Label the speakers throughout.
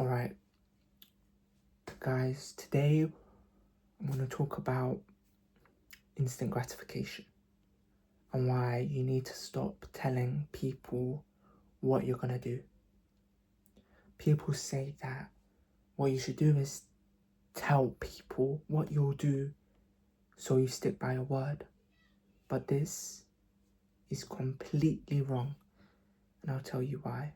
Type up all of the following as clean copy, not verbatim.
Speaker 1: Alright, guys, today I'm going to talk about instant gratification and why you need to stop telling people what you're going to do. People say that what you should do is tell people what you'll do so you stick by your word. But this is completely wrong, and I'll tell you why.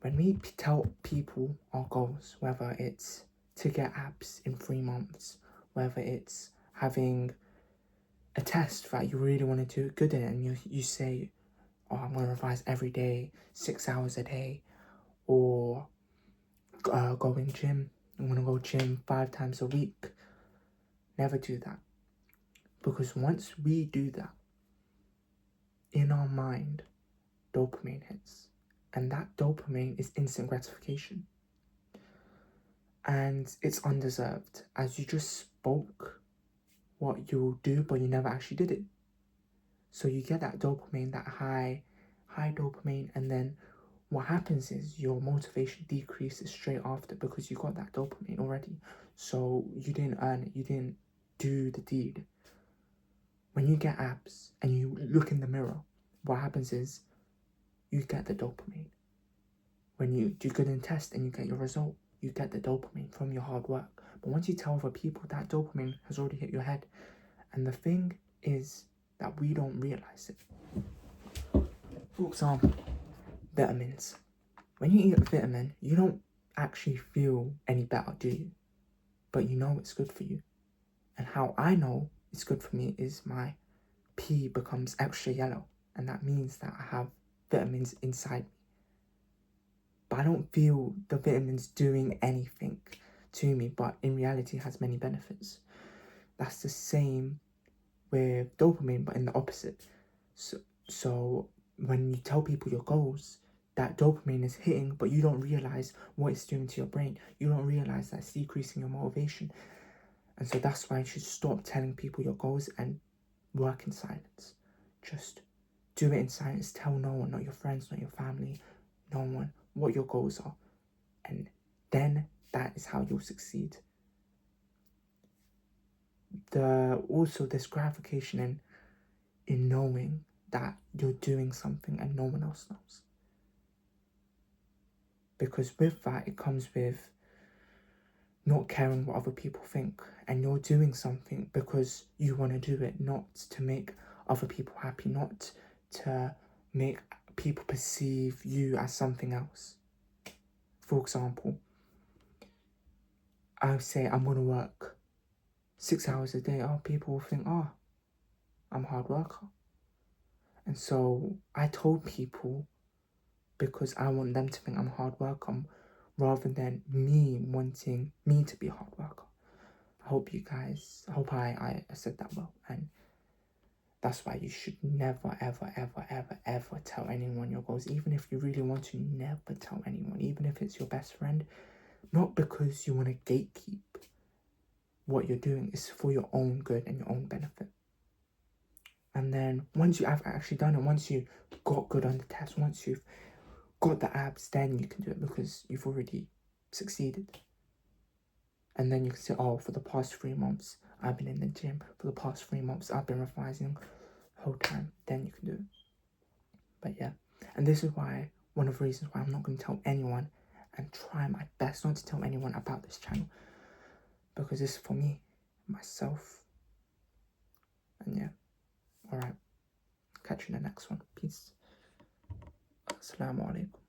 Speaker 1: When we tell people our goals, whether it's to get abs in 3 months, whether it's having a test that you really want to do good in, and you say, oh, I'm going to revise every day, 6 hours a day, or going gym, I'm going to go gym 5 times a week. Never do that. Because once we do that, in our mind, dopamine hits. And that dopamine is instant gratification. And it's undeserved, as you just spoke what you'll do, but you never actually did it. So you get that dopamine, that high dopamine, and then what happens is your motivation decreases straight after because you got that dopamine already. So you didn't earn it, you didn't do the deed. When you get abs and you look in the mirror, what happens is you get the dopamine. When you do good in test and you get your result, you get the dopamine from your hard work. But once you tell other people, that dopamine has already hit your head. And the thing is that we don't realize it. For example, vitamins. When you eat a vitamin, you don't actually feel any better, do you? But you know it's good for you. And how I know it's good for me is my pee becomes extra yellow. And that means that I have vitamins inside me. But I don't feel the vitamins doing anything to me, but in reality it has many benefits. That's the same with dopamine, but in the opposite. So when you tell people your goals, that dopamine is hitting, but you don't realize what it's doing to your brain. You don't realize that it's decreasing your motivation. And so that's why you should stop telling people your goals and work in silence. Just do it in silence. Tell no one, not your friends, not your family, no one, what your goals are. And then that is how you'll succeed. Also this gratification in knowing that you're doing something and no one else knows. Because with that, it comes with not caring what other people think. And you're doing something because you want to do it, not to make other people happy, not to make people perceive you as something else. For example, I say I'm going to work 6 hours a day. Oh, people will think, oh, I'm a hard worker. And so I told people because I want them to think I'm a hard worker rather than me wanting me to be a hard worker. I hope I said that well. And that's why you should never, ever, ever, ever, ever tell anyone your goals. Even if you really want to, never tell anyone. Even if it's your best friend. Not because you want to gatekeep. What you're doing is for your own good and your own benefit. And then once you have actually done it, once you got good on the test, once you've got the abs, then you can do it because you've already succeeded. And then you can say, oh, for the past 3 months, I've been in the gym. For the past 3 months, I've been revising the whole time. Then you can do it. But yeah, and this is why, one of the reasons why I'm not going to tell anyone and try my best not to tell anyone about this channel. Because this is for me, myself. And yeah, alright. Catch you in the next one. Peace. Assalamu alaikum.